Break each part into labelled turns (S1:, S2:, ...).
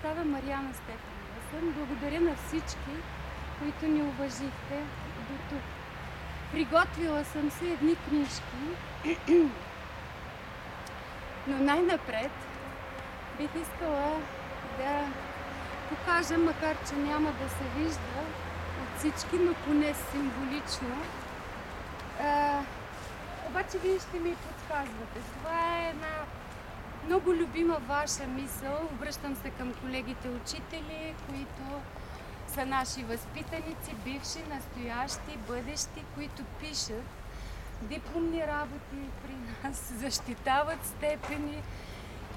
S1: представя Мариана Стефанова. Благодаря на всички, които ни уважихте до тук. Приготвила съм се едни книжки, но най-напред бих искала да покажа, макар че няма да се вижда от всички, но поне символично. Обаче вие ще ми подсказвате. Това е една много любима ваша мисъл. Обръщам се към колегите учители, които са наши възпитаници, бивши, настоящи, бъдещи, които пишат дипломни работи при нас, защитават степени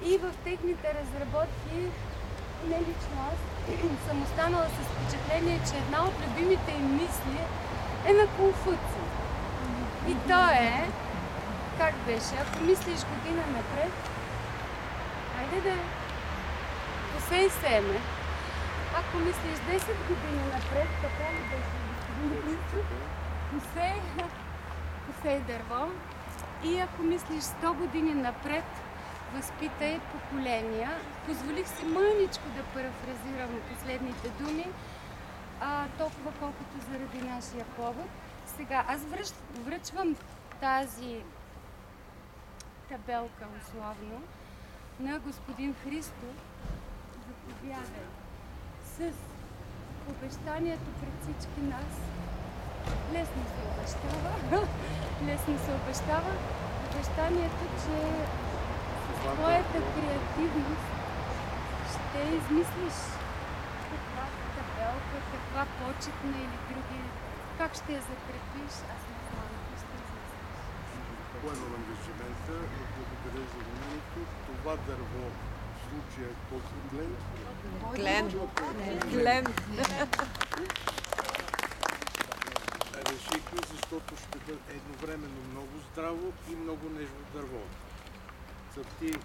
S1: и в техните разработки, не лично аз, съм останала с впечатление, че една от любимите им мисли е на Конфуций. И то е, как беше, ако мислиш година напред, хайде да посей семе. Ако мислиш 10 години напред, така ли беше? Посей дърво. И ако мислиш 100 години напред, възпитай поколения. Позволих си мъничко да парафразирам последните думи, толкова колкото заради нашия повод. Сега, аз връчвам тази табелка условно на господин Христо. Заповядай. С обещанието пред всички нас. Лесно се обещава. Обещанието, че с твоята креативност ще измислиш каква табелка, каква почетна или други. Как ще я закрепиш? Аз не знам. Ще измислиш.
S2: Поемам ангажимента, благодаря за вниманието. Това дърво в случая
S3: Глен.
S2: Решихме, защото ще бъде едновременно много здраво и много нежно дърво. Цъфти